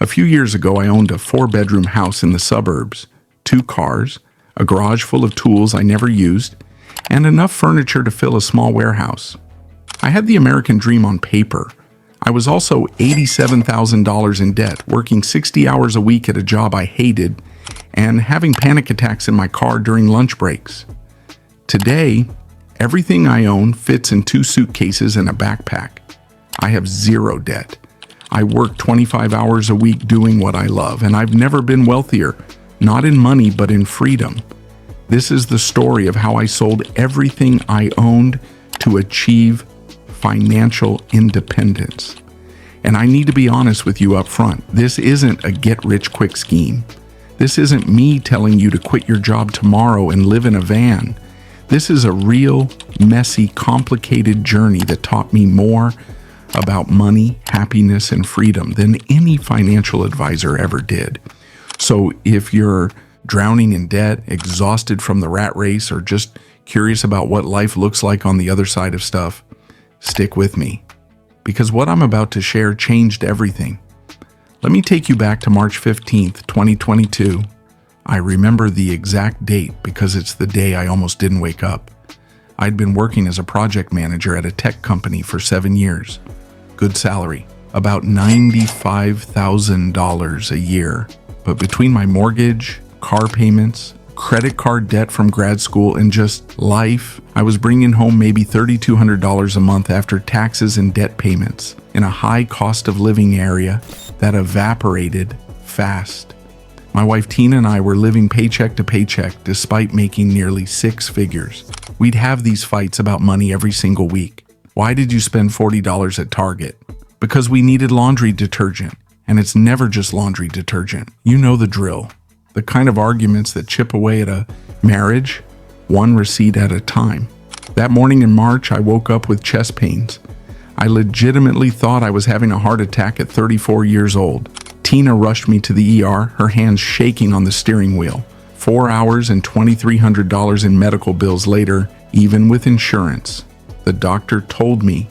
A few years ago, I owned a 4-bedroom house in the suburbs, 2 cars, a garage full of tools I never used, and enough furniture to fill a small warehouse. I had the American dream on paper. I was also $87,000 in debt, working 60 hours a week at a job I hated, and having panic attacks in my car during lunch breaks. Today, everything I own fits in 2 suitcases and a backpack. I have 0 debt. I work 25 hours a week doing what I love, and I've never been wealthier, not in money, but in freedom. This is the story of how I sold everything I owned to achieve financial independence. And I need to be honest with you up front. This isn't a get-rich-quick scheme. This isn't me telling you to quit your job tomorrow and live in a van. This is a real, messy, complicated journey that taught me more about money, happiness, and freedom than any financial advisor ever did. So if you're drowning in debt, exhausted from the rat race, or just curious about what life looks like on the other side of stuff, stick with me, because what I'm about to share changed everything. Let me take you back to March 15th, 2022. I remember the exact date because it's the day I almost didn't wake up. I'd been working as a project manager at a tech company for 7 years. Good salary, about $95,000 a year. But between my mortgage, car payments, credit card debt from grad school, and just life, I was bringing home maybe $3,200 a month after taxes and debt payments in a high cost of living area that evaporated fast. My wife Tina and I were living paycheck to paycheck despite making nearly 6 figures. We'd have these fights about money every single week. Why did you spend $40 at Target? Because we needed laundry detergent. And it's never just laundry detergent. You know the drill. The kind of arguments that chip away at a marriage, one receipt at a time. That morning in March, I woke up with chest pains. I legitimately thought I was having a heart attack at 34 years old. Tina rushed me to the ER, her hands shaking on the steering wheel. 4 hours and $2,300 in medical bills later, even with insurance. The doctor told me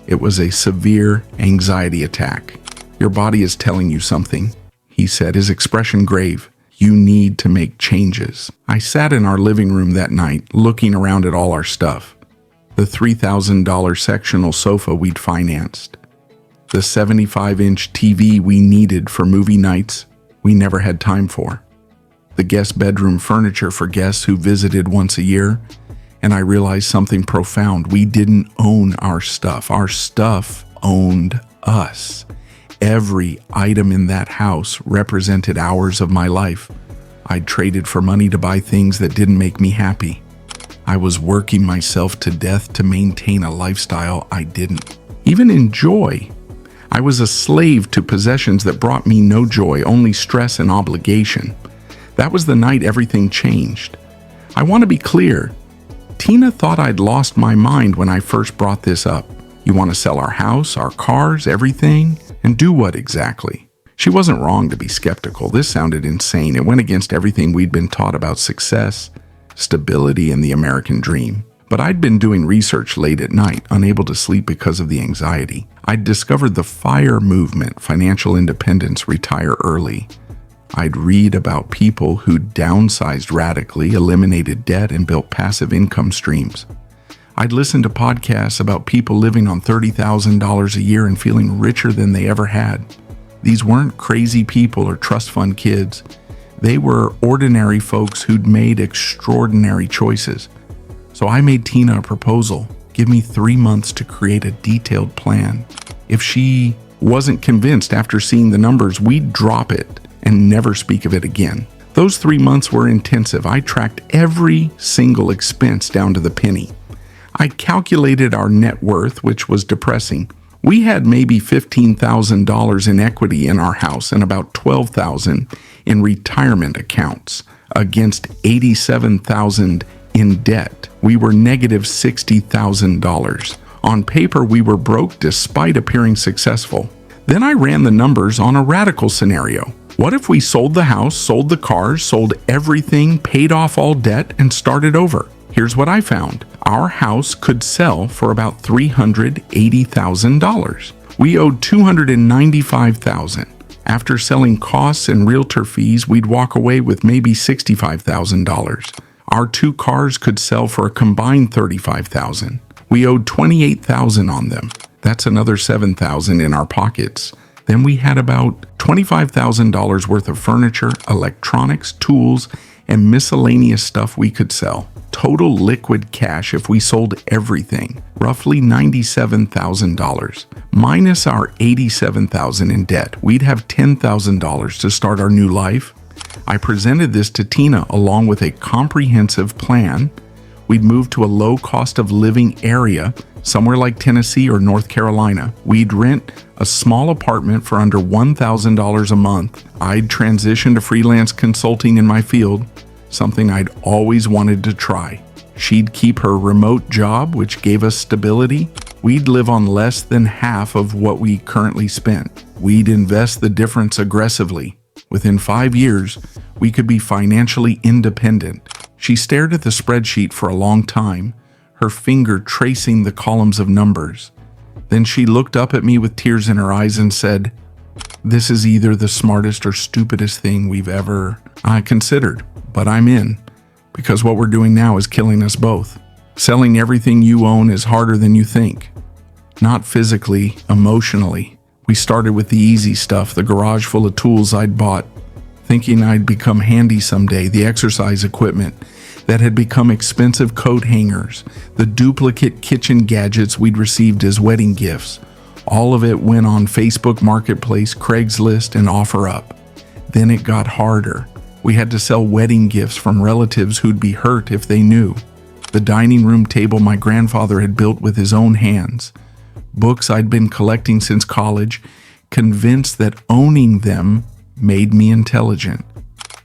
it was a severe anxiety attack. Your body is telling you something, he said, his expression grave. You need to make changes. I sat in our living room that night, looking around at all our stuff. The $3,000 sectional sofa we'd financed. The 75-inch TV we needed for movie nights we never had time for. The guest bedroom furniture for guests who visited once a year. And I realized something profound. We didn't own our stuff. Our stuff owned us. Every item in that house represented hours of my life. I'd traded for money to buy things that didn't make me happy. I was working myself to death to maintain a lifestyle I didn't even enjoy. I was a slave to possessions that brought me no joy, only stress and obligation. That was the night everything changed. I want to be clear. Tina thought I'd lost my mind when I first brought this up. You want to sell our house, our cars, everything? And do what exactly? She wasn't wrong to be skeptical. This sounded insane. It went against everything we'd been taught about success, stability, and the American dream. But I'd been doing research late at night, unable to sleep because of the anxiety. I'd discovered the FIRE movement, financial independence, retire early. I'd read about people who downsized radically, eliminated debt, and built passive income streams. I'd listen to podcasts about people living on $30,000 a year and feeling richer than they ever had. These weren't crazy people or trust fund kids. They were ordinary folks who'd made extraordinary choices. So I made Tina a proposal. Give me 3 months to create a detailed plan. If she wasn't convinced after seeing the numbers, we'd drop it and never speak of it again. Those 3 months were intensive. I tracked every single expense down to the penny. I calculated our net worth, which was depressing. We had maybe $15,000 in equity in our house and about $12,000 in retirement accounts against $87,000 in debt. We were negative $60,000. On paper, we were broke despite appearing successful. Then I ran the numbers on a radical scenario. What if we sold the house, sold the cars, sold everything, paid off all debt, and started over? Here's what I found. Our house could sell for about $380,000. We owed $295,000. After selling costs and realtor fees, we'd walk away with maybe $65,000. Our 2 cars could sell for a combined $35,000. We owed $28,000 on them. That's another $7,000 in our pockets. Then we had about $25,000 worth of furniture, electronics, tools, and miscellaneous stuff we could sell. Total liquid cash if we sold everything, roughly $97,000. Minus our $87,000 in debt, we'd have $10,000 to start our new life. I presented this to Tina along with a comprehensive plan. We'd move to a low cost of living area, somewhere like Tennessee or North Carolina. We'd rent a small apartment for under $1,000 a month. I'd transition to freelance consulting in my field, something I'd always wanted to try. She'd keep her remote job, which gave us stability. We'd live on less than half of what we currently spent. We'd invest the difference aggressively. Within 5 years, we could be financially independent. She stared at the spreadsheet for a long time, her finger tracing the columns of numbers. Then she looked up at me with tears in her eyes and said, "This is either the smartest or stupidest thing we've ever considered, but I'm in, because what we're doing now is killing us both. Selling everything you own is harder than you think. Not physically, emotionally. We started with the easy stuff, the garage full of tools I'd bought, thinking I'd become handy someday, the exercise equipment that had become expensive coat hangers, the duplicate kitchen gadgets we'd received as wedding gifts. All of it went on Facebook Marketplace, Craigslist, and OfferUp. Then it got harder. We had to sell wedding gifts from relatives who'd be hurt if they knew. The dining room table my grandfather had built with his own hands. Books I'd been collecting since college, convinced that owning them made me intelligent.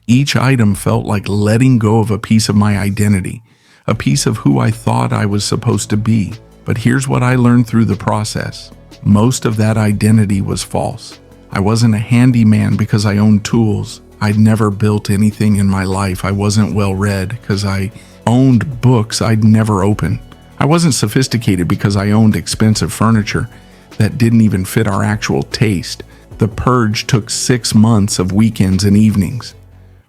Each item felt like letting go of a piece of my identity, a piece of who I thought I was supposed to be. But here's what I learned through the process. Most of that identity was false. I wasn't a handyman because I owned tools. I'd never built anything in my life. I wasn't well read because I owned books I'd never opened. I wasn't sophisticated because I owned expensive furniture that didn't even fit our actual taste. The purge took 6 months of weekends and evenings.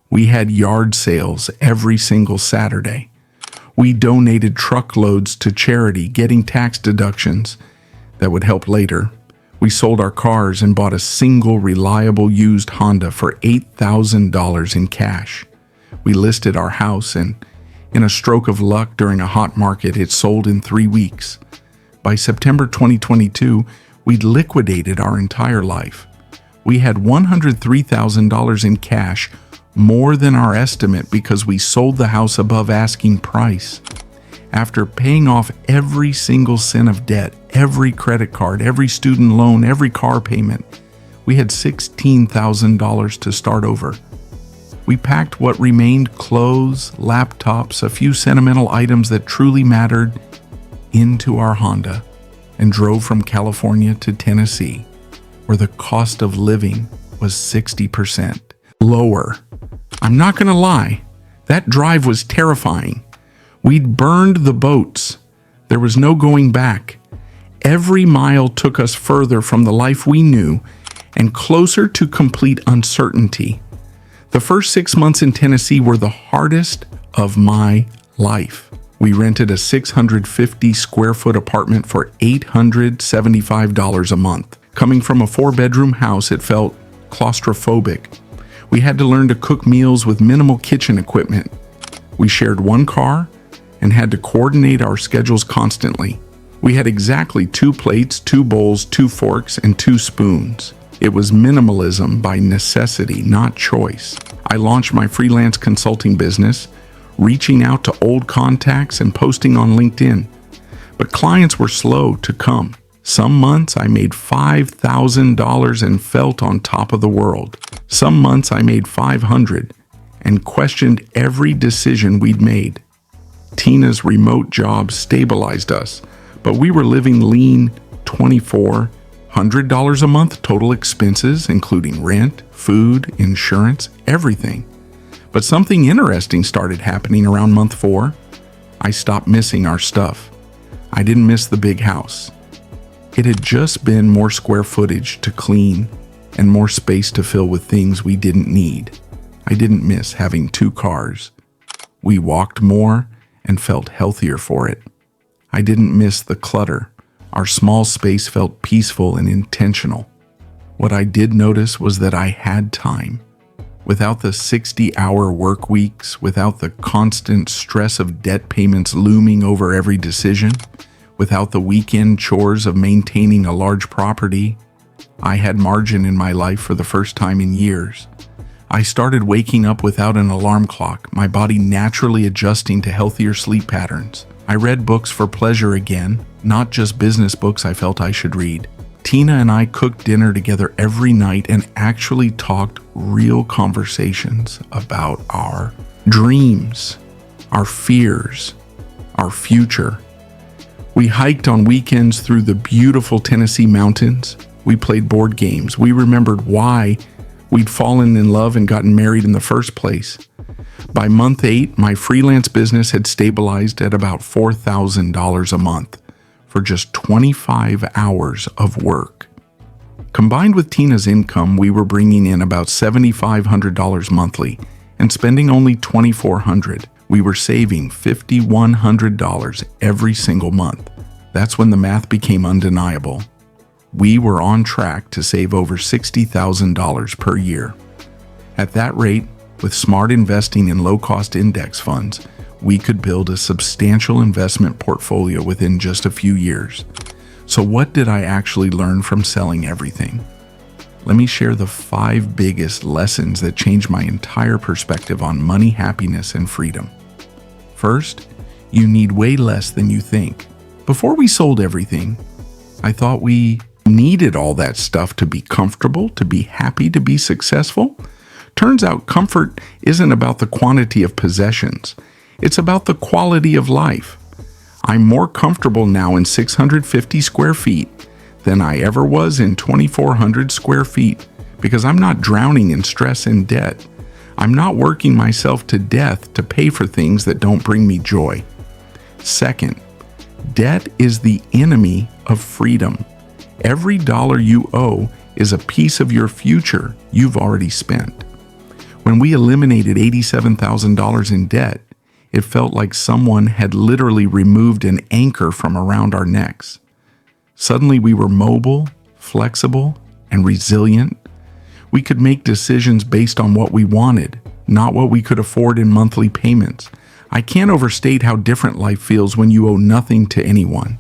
We had yard sales every single Saturday. We donated truckloads to charity, getting tax deductions that would help later. We sold our cars and bought a single reliable used Honda for $8,000 in cash. We listed our house, and in a stroke of luck during a hot market, it sold in 3 weeks. By September 2022, we'd liquidated our entire life. We had $103,000 in cash, more than our estimate because we sold the house above asking price. After paying off every single cent of debt, every credit card, every student loan, every car payment, we had $16,000 to start over. We packed what remained, clothes, laptops, a few sentimental items that truly mattered, into our Honda and drove from California to Tennessee, where the cost of living was 60% lower. I'm not going to lie, that drive was terrifying. We'd burned the boats. There was no going back. Every mile took us further from the life we knew and closer to complete uncertainty. The first 6 months in Tennessee were the hardest of my life. We rented a 650 square foot apartment for $875 a month. Coming from a 4-bedroom house, it felt claustrophobic. We had to learn to cook meals with minimal kitchen equipment. We shared one car and had to coordinate our schedules constantly. We had exactly 2 plates, 2 bowls, 2 forks, and 2 spoons. It was minimalism by necessity, not choice. I launched my freelance consulting business, reaching out to old contacts and posting on LinkedIn. But clients were slow to come. Some months I made $5,000 and felt on top of the world. Some months I made $500 and questioned every decision we'd made. Tina's remote job stabilized us, but we were living lean. $2,400 a month total expenses, including rent, food, insurance, everything. But something interesting started happening around month 4. I stopped missing our stuff. I didn't miss the big house. It had just been more square footage to clean and more space to fill with things we didn't need. I didn't miss having 2 cars. We walked more and felt healthier for it. I didn't miss the clutter. Our small space felt peaceful and intentional. What I did notice was that I had time. Without the 60-hour work weeks, without the constant stress of debt payments looming over every decision, without the weekend chores of maintaining a large property, I had margin in my life for the first time in years. I started waking up without an alarm clock, my body naturally adjusting to healthier sleep patterns. I read books for pleasure again, not just business books I felt I should read. Tina and I cooked dinner together every night and actually talked real conversations about our dreams, our fears, our future. We hiked on weekends through the beautiful Tennessee mountains. We played board games. We remembered why we'd fallen in love and gotten married in the first place. By month 8, my freelance business had stabilized at about $4,000 a month for just 25 hours of work. Combined with Tina's income, we were bringing in about $7,500 monthly and spending only $2,400. We were saving $5,100 every single month. That's when the math became undeniable. We were on track to save over $60,000 per year. At that rate, with smart investing in low-cost index funds, we could build a substantial investment portfolio within just a few years. So what did I actually learn from selling everything? Let me share the 5 biggest lessons that changed my entire perspective on money, happiness, and freedom. First, you need way less than you think. Before we sold everything, I thought we needed all that stuff to be comfortable, to be happy, to be successful. Turns out comfort isn't about the quantity of possessions. It's about the quality of life. I'm more comfortable now in 650 square feet than I ever was in 2,400 square feet because I'm not drowning in stress and debt. I'm not working myself to death to pay for things that don't bring me joy. Second, debt is the enemy of freedom. Every dollar you owe is a piece of your future you've already spent. When we eliminated $87,000 in debt, it felt like someone had literally removed an anchor from around our necks. Suddenly we were mobile, flexible, and resilient. We could make decisions based on what we wanted, not what we could afford in monthly payments. I can't overstate how different life feels when you owe nothing to anyone.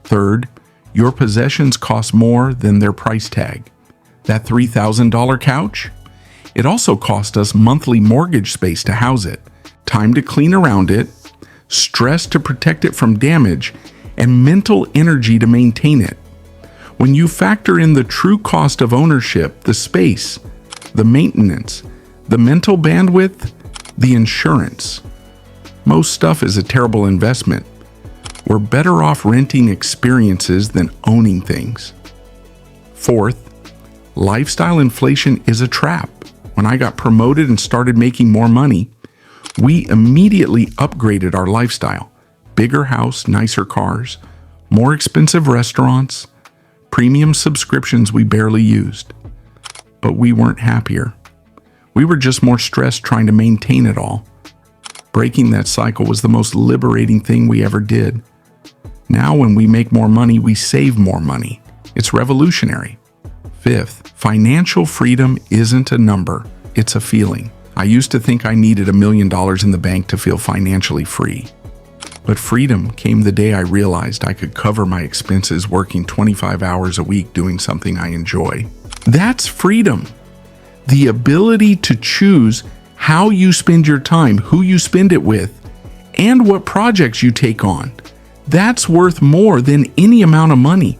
Third, your possessions cost more than their price tag. That $3,000 couch? It also cost us monthly mortgage space to house it, time to clean around it, stress to protect it from damage, and mental energy to maintain it. When you factor in the true cost of ownership, the space, the maintenance, the mental bandwidth, the insurance, most stuff is a terrible investment. We're better off renting experiences than owning things. Fourth, lifestyle inflation is a trap. When I got promoted and started making more money, we immediately upgraded our lifestyle. Bigger house, nicer cars, more expensive restaurants, premium subscriptions we barely used. But we weren't happier. We were just more stressed trying to maintain it all. Breaking that cycle was the most liberating thing we ever did. Now when we make more money, we save more money. It's revolutionary. Fifth, financial freedom isn't a number, it's a feeling. I used to think I needed $1 million in the bank to feel financially free. But freedom came the day I realized I could cover my expenses working 25 hours a week doing something I enjoy. That's freedom. The ability to choose how you spend your time, who you spend it with, and what projects you take on. That's worth more than any amount of money.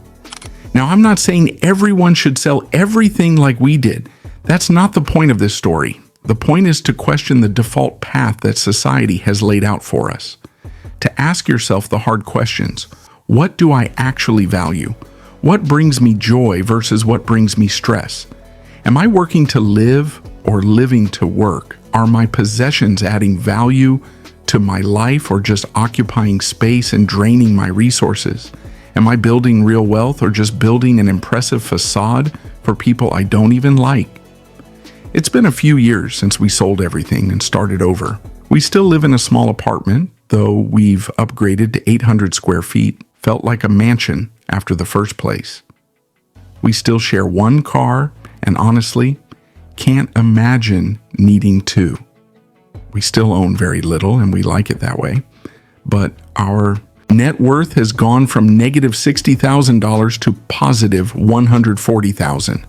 Now, I'm not saying everyone should sell everything like we did. That's not the point of this story. The point is to question the default path that society has laid out for us. To ask yourself the hard questions. What do I actually value? What brings me joy versus what brings me stress? Am I working to live or living to work? Are my possessions adding value to my life or just occupying space and draining my resources? Am I building real wealth or just building an impressive facade for people I don't even like. It's been a few years since we sold everything and started over. We still live in a small apartment, though we've upgraded to 800 square feet. Felt like a mansion after the first place. We still share one car, and honestly, can't imagine needing two. We still own very little, and we like it that way. But our net worth has gone from negative $60,000 to positive $140,000.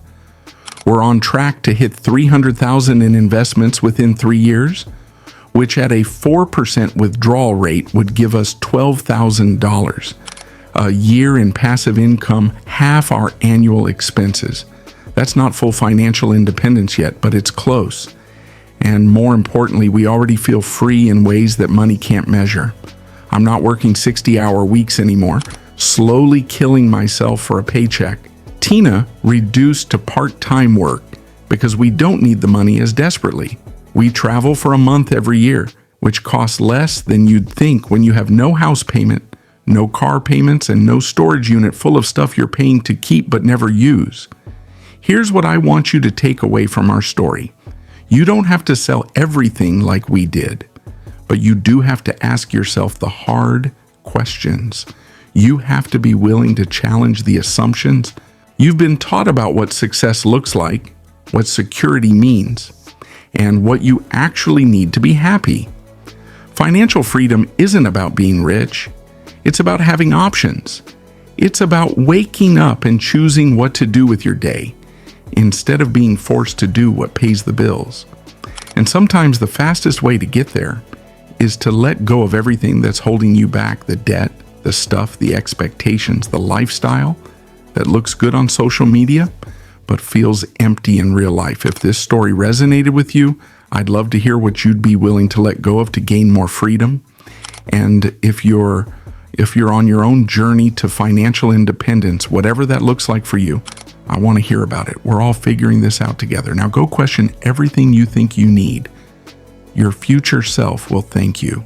We're on track to hit $300,000 in investments within 3 years, which at a 4% withdrawal rate would give us $12,000 a year in passive income, half our annual expenses. That's not full financial independence yet, but it's close. And more importantly, we already feel free in ways that money can't measure. I'm not working 60-hour weeks anymore, slowly killing myself for a paycheck. Tina reduced to part-time work because we don't need the money as desperately. We travel for a month every year, which costs less than you'd think when you have no house payment, no car payments, and no storage unit full of stuff you're paying to keep but never use. Here's what I want you to take away from our story. You don't have to sell everything like we did, but you do have to ask yourself the hard questions. You have to be willing to challenge the assumptions. You've been taught about what success looks like, what security means, and what you actually need to be happy. Financial freedom isn't about being rich. It's about having options. It's about waking up and choosing what to do with your day, instead of being forced to do what pays the bills. And sometimes the fastest way to get there is to let go of everything that's holding you back, the debt, the stuff, the expectations, the lifestyle that looks good on social media, but feels empty in real life. If this story resonated with you, I'd love to hear what you'd be willing to let go of to gain more freedom. And if you're on your own journey to financial independence, whatever that looks like for you, I want to hear about it. We're all figuring this out together. Now go question everything you think you need. Your future self will thank you.